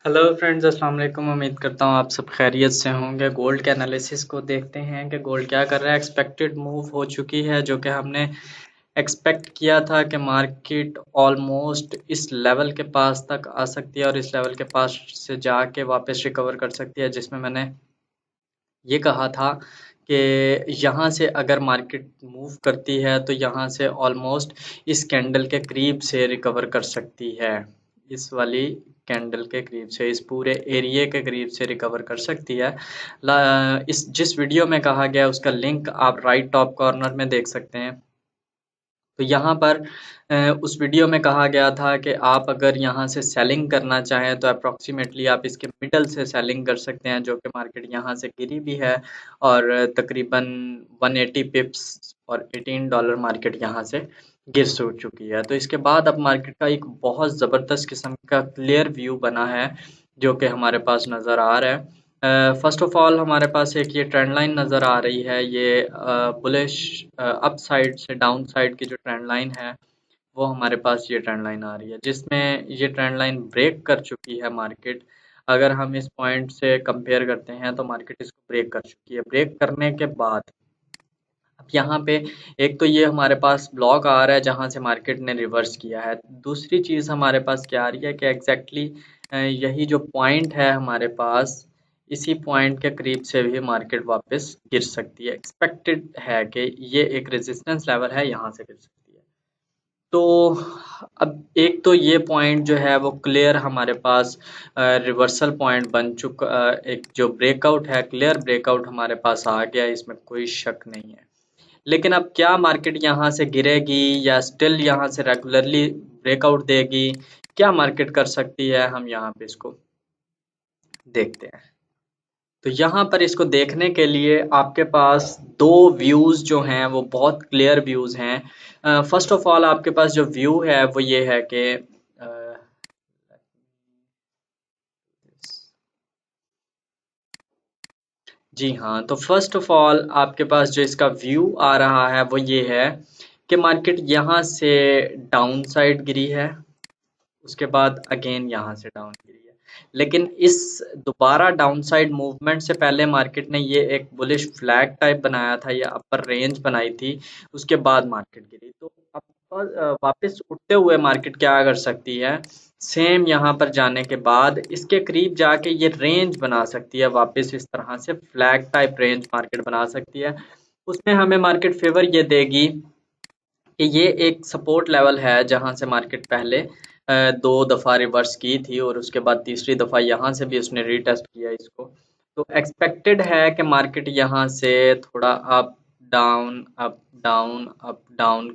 Hello friends, अस्सलाम वालेकुम। उम्मीद करता हूँ आप सब खैरियत से होंगे। गोल्ड के एनालिसिस को देखते हैं कि गोल्ड क्या कर रहा है। एक्सपेक्टेड मूव हो चुकी है, जो कि हमने एक्सपेक्ट किया था कि मार्केट ऑलमोस्ट इस लेवल के पास तक आ सकती है और इस लेवल के पास से जाके वापस रिकवर कर सकती है, जिसमें मैंने ये कहा था कि यहाँ से अगर मार्केट मूव करती है तो यहाँ से ऑलमोस्ट इस कैंडल के करीब से रिकवर कर सकती है। इस वाली कैंडल के करीब से, इस पूरे एरिया के करीब से रिकवर कर सकती है। इस जिस वीडियो में कहा गया उसका लिंक आप राइट टॉप कॉर्नर में देख सकते हैं। तो यहाँ पर उस वीडियो में कहा गया था कि आप अगर यहाँ से सेलिंग करना चाहें तो अप्रॉक्सीमेटली आप इसके मिडल से सेलिंग कर सकते हैं, जो कि मार्केट यहाँ से गिरी भी है और तकरीबन 180 पिप्स और $18 मार्केट यहाँ से गिर चुकी है। तो इसके बाद अब मार्केट का एक बहुत ज़बरदस्त किस्म का क्लियर व्यू बना है, जो कि हमारे पास नज़र आ रहा है। फर्स्ट ऑफ ऑल हमारे पास एक ये ट्रेंड लाइन नज़र आ रही है। ये बुलिश अप साइड से डाउन साइड की जो ट्रेंड लाइन है, वो हमारे पास ये ट्रेंड लाइन आ रही है, जिसमें ये ट्रेंड लाइन ब्रेक कर चुकी है मार्केट। अगर हम इस पॉइंट से कंपेयर करते हैं तो मार्केट इसको ब्रेक कर चुकी है। ब्रेक करने के बाद अब यहाँ पे एक तो ये हमारे पास ब्लॉक आ रहा है जहाँ से मार्केट ने रिवर्स किया है। दूसरी चीज़ हमारे पास क्या आ रही है कि एग्जैक्टली यही जो पॉइंट है हमारे पास, इसी पॉइंट के करीब से भी मार्केट वापस गिर सकती है। एक्सपेक्टेड है कि ये एक रेजिस्टेंस लेवल है, यहाँ से गिर सकती है। तो अब एक तो ये पॉइंट जो है वो क्लियर हमारे पास रिवर्सल पॉइंट बन चुका। एक जो ब्रेकआउट है, क्लियर ब्रेकआउट हमारे पास आ गया, इसमें कोई शक नहीं है। लेकिन अब क्या मार्केट यहाँ से गिरेगी या स्टिल यहाँ से रेगुलरली ब्रेकआउट देगी? क्या मार्केट कर सकती है, हम यहाँ पे इसको देखते हैं। तो यहाँ पर इसको देखने के लिए आपके पास दो व्यूज जो हैं वो बहुत क्लियर व्यूज हैं। फर्स्ट ऑफ ऑल आपके पास जो व्यू है वो ये है कि जी हाँ, तो फर्स्ट ऑफ ऑल आपके पास जो इसका व्यू आ रहा है वो ये है कि मार्केट यहाँ से डाउन साइड गिरी है, उसके बाद अगेन यहाँ से डाउन गिरी है। लेकिन इस दोबारा डाउनसाइड मूवमेंट से पहले मार्केट ने ये एक बुलिश फ्लैग टाइप बनाया था या अपर रेंज बनाई थी, उसके बाद मार्केट गिरी। तो अब वापस उठते हुए मार्केट क्या कर सकती है, सेम यहाँ पर जाने के बाद इसके करीब जाके ये रेंज बना सकती है, वापस इस तरह से फ्लैग टाइप रेंज मार्केट बना सकती है। उसमें हमें मार्केट फेवर ये देगी कि ये एक सपोर्ट लेवल है जहां से मार्केट पहले दो दफ़ा रिवर्स की थी और उसके बाद तीसरी दफ़ा यहाँ से भी उसने रीटेस्ट किया इसको। तो एक्सपेक्टेड है कि मार्केट यहाँ से थोड़ा अप डाउन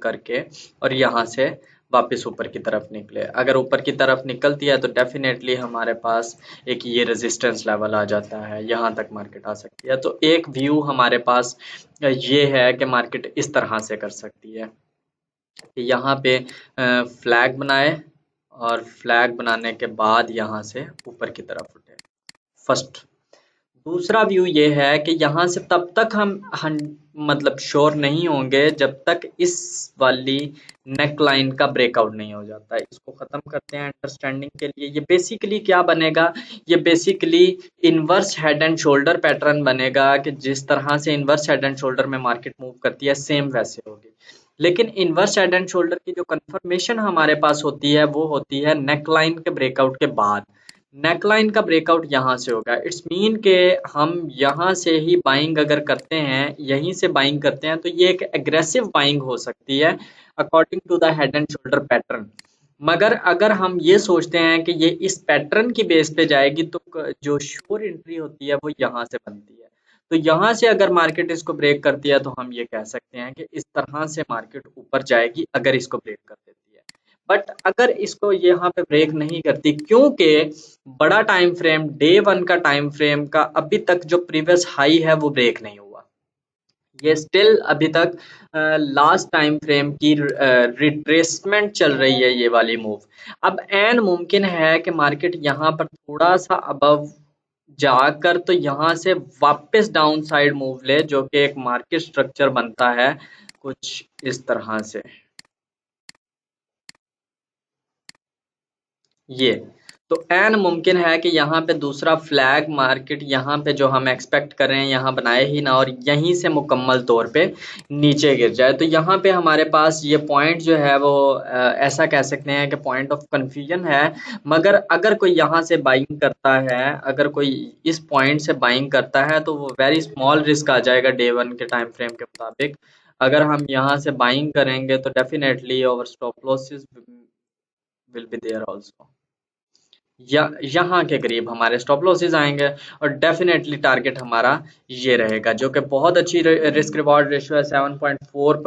करके और यहाँ से वापस ऊपर की तरफ निकले। अगर ऊपर की तरफ निकलती है तो डेफिनेटली हमारे पास एक ये रेजिस्टेंस लेवल आ जाता है, यहाँ तक मार्केट आ सकती है। तो एक व्यू हमारे पास ये है कि मार्केट इस तरह से कर सकती है कि यहाँ पे फ्लैग बनाए और फ्लैग बनाने के बाद यहाँ से ऊपर की तरफ उठे। फर्स्ट। दूसरा व्यू ये है कि यहाँ से तब तक हम मतलब श्योर नहीं होंगे जब तक इस वाली नेक लाइन का ब्रेकआउट नहीं हो जाता है। इसको खत्म करते हैं अंडरस्टैंडिंग के लिए। ये बेसिकली क्या बनेगा, ये basically inverse head and shoulder pattern बनेगा कि जिस तरह से इनवर्स हेड एंड शोल्डर में मार्केट मूव करती है सेम वैसे होगी। लेकिन इनवर्स हेड एंड शोल्डर की जो कंफर्मेशन हमारे पास होती है वो होती है नेक लाइन के ब्रेकआउट के बाद। नेकलाइन का ब्रेकआउट यहाँ से होगा। इट्स मीन के हम यहाँ से ही बाइंग अगर करते हैं, यहीं से बाइंग करते हैं, तो ये एक एग्रेसिव बाइंग हो सकती है according to the head and shoulder pattern. मगर अगर हम ये सोचते हैं कि ये इस पैटर्न की बेस पे जाएगी तो जो श्योर एंट्री होती है वो यहाँ से बनती है। तो यहाँ से अगर मार्केट इसको ब्रेक करती है तो हम ये कह सकते हैं कि इस तरह से मार्केट ऊपर जाएगी अगर इसको ब्रेक कर देती है। बट अगर इसको यहाँ पे ब्रेक नहीं करती, क्योंकि बड़ा टाइम फ्रेम डे वन का टाइम फ्रेम का अभी तक जो प्रीवियस हाई है वो ब्रेक नहीं हुआ, ये स्टिल अभी तक लास्ट टाइम फ्रेम की रिट्रेसमेंट चल रही है ये वाली मूव। अब एन मुमकिन है कि मार्केट यहाँ पर थोड़ा सा अबव जाकर तो यहाँ से वापस डाउन साइड मूव ले, जो कि एक मार्केट स्ट्रक्चर बनता है कुछ इस तरह से ये। तो एन मुमकिन है कि यहाँ पे दूसरा फ्लैग मार्केट यहाँ पे जो हम एक्सपेक्ट कर रहे हैं यहाँ बनाए ही ना, और यहीं से मुकम्मल तौर पे नीचे गिर जाए। तो यहाँ पे हमारे पास ये पॉइंट जो है वो ऐसा कह सकते हैं कि पॉइंट ऑफ कंफ्यूजन है। मगर अगर कोई यहाँ से बाइंग करता है, अगर कोई इस पॉइंट से बाइंग करता है तो वो वेरी स्मॉल रिस्क आ जाएगा डे 1 के टाइम फ्रेम के मुताबिक। अगर हम यहाँ से बाइंग करेंगे तो definitely over stop losses will be there also. या यहाँ के करीब हमारे स्टॉप लॉसेस आएंगे, और डेफिनेटली टारगेट हमारा ये रहेगा, जो कि बहुत अच्छी रिस्क रिवॉर्ड रेशियो है। 7.4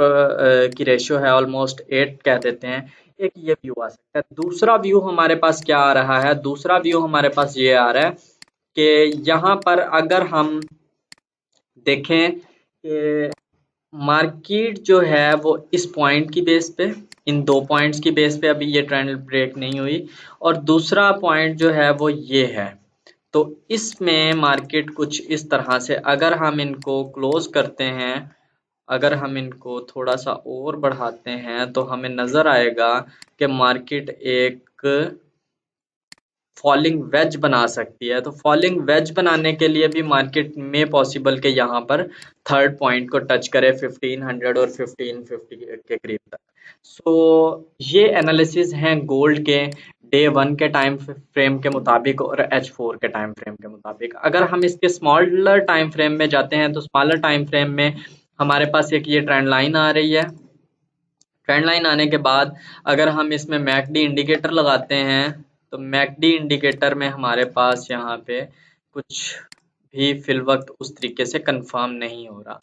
की रेशियो है, ऑलमोस्ट 8 कह देते हैं। एक ये व्यू आ सकता है। दूसरा व्यू हमारे पास क्या आ रहा है? दूसरा व्यू हमारे पास ये आ रहा है कि यहाँ पर अगर हम देखें कि मार्केट जो है वो इस पॉइंट की बेस पे, इन 2 पॉइंट्स की बेस पे अभी ये ट्रेंड ब्रेक नहीं हुई, और दूसरा पॉइंट जो है वो ये है। तो इसमें मार्केट कुछ इस तरह से, अगर हम इनको क्लोज करते हैं, अगर हम इनको थोड़ा सा और बढ़ाते हैं, तो हमें नजर आएगा कि मार्केट एक फॉलिंग वेज बना सकती है। तो फॉलिंग वेज बनाने के लिए भी मार्केट में पॉसिबल के यहाँ पर थर्ड पॉइंट को टच करे 1500 और 1550 के करीब तक। सो ये एनालिसिस हैं गोल्ड के डे 1 के टाइम फ्रेम के मुताबिक और H4 के टाइम फ्रेम के मुताबिक। अगर हम इसके स्मॉलर टाइम फ्रेम में जाते हैं तो स्मॉलर टाइम फ्रेम में हमारे पास एक ये ट्रेंड लाइन आ रही है। ट्रेंड लाइन आने के बाद अगर हम इसमें मैकडी इंडिकेटर लगाते हैं, तो मैकडी इंडिकेटर में हमारे पास यहाँ पे कुछ भी फिल वक्त उस तरीके से कंफर्म नहीं हो रहा।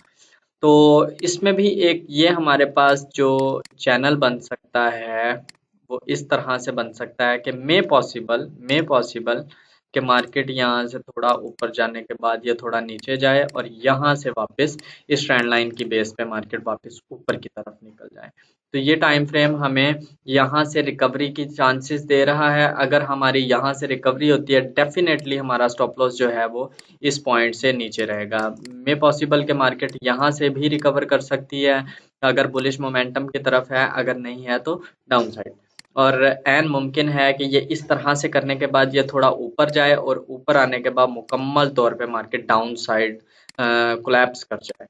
तो इसमें भी एक ये हमारे पास जो चैनल बन सकता है वो इस तरह से बन सकता है कि मे पॉसिबल कि मार्केट यहाँ से थोड़ा ऊपर जाने के बाद ये थोड़ा नीचे जाए, और यहाँ से वापस इस ट्रेंड लाइन की बेस पे मार्केट वापस ऊपर की तरफ निकल जाए। तो ये टाइम फ्रेम हमें यहाँ से रिकवरी की चांसेस दे रहा है। अगर हमारी यहाँ से रिकवरी होती है, डेफिनेटली हमारा स्टॉप लॉस जो है वो इस पॉइंट से नीचे रहेगा। मे पॉसिबल के मार्केट यहाँ से भी रिकवर कर सकती है अगर बुलिश मोमेंटम की तरफ है, अगर नहीं है तो डाउन साइड। और एन मुमकिन है कि ये इस तरह से करने के बाद ये थोड़ा ऊपर जाए, और ऊपर आने के बाद मुकम्मल तौर पे मार्केट डाउन साइड कोलैप्स कर जाए।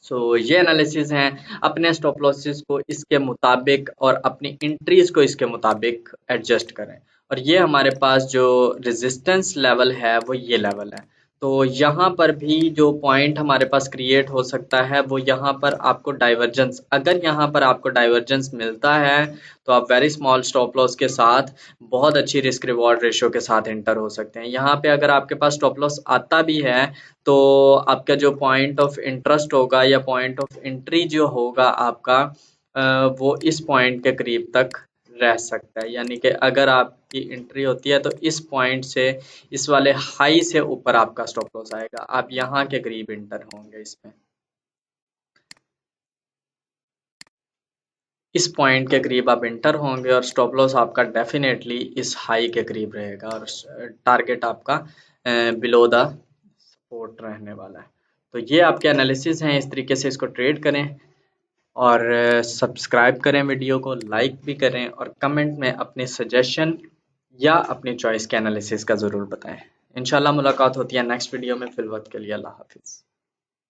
सो ये एनालिसिस हैं। अपने स्टॉप लॉसेस को इसके मुताबिक और अपनी इंट्रीज को इसके मुताबिक एडजस्ट करें। और ये हमारे पास जो रेजिस्टेंस लेवल है वो ये लेवल है। तो यहाँ पर भी जो पॉइंट हमारे पास क्रिएट हो सकता है वो यहाँ पर आपको डाइवर्जेंस, अगर यहाँ पर आपको डाइवर्जेंस मिलता है तो आप वेरी स्मॉल स्टॉप लॉस के साथ बहुत अच्छी रिस्क रिवॉर्ड रेशियो के साथ एंटर हो सकते हैं। यहाँ पे अगर आपके पास स्टॉप लॉस आता भी है तो आपका जो पॉइंट ऑफ इंटरेस्ट होगा या पॉइंट ऑफ एंट्री जो होगा आपका, वो इस पॉइंट के करीब तक रह सकता है। यानी कि अगर आपकी एंट्री होती है तो इस पॉइंट से, इस वाले हाई से ऊपर आपका स्टॉप लॉस आएगा, आप यहाँ के करीब एंटर होंगे इसमें। इस पॉइंट के करीब आप एंटर होंगे और स्टॉप लॉस आपका डेफिनेटली इस हाई के करीब रहेगा, और टारगेट आपका बिलो द सपोर्ट रहने वाला है। तो ये आपके एनालिसिस हैं, इस तरीके से इसको ट्रेड करें, और सब्सक्राइब करें, वीडियो को लाइक भी करें, और कमेंट में अपने सजेशन या अपनी चॉइस के एनालिसिस का ज़रूर बताएं। इंशाल्लाह मुलाकात होती है नेक्स्ट वीडियो में। फिल वक्त के लिए अल्लाह हाफिज़।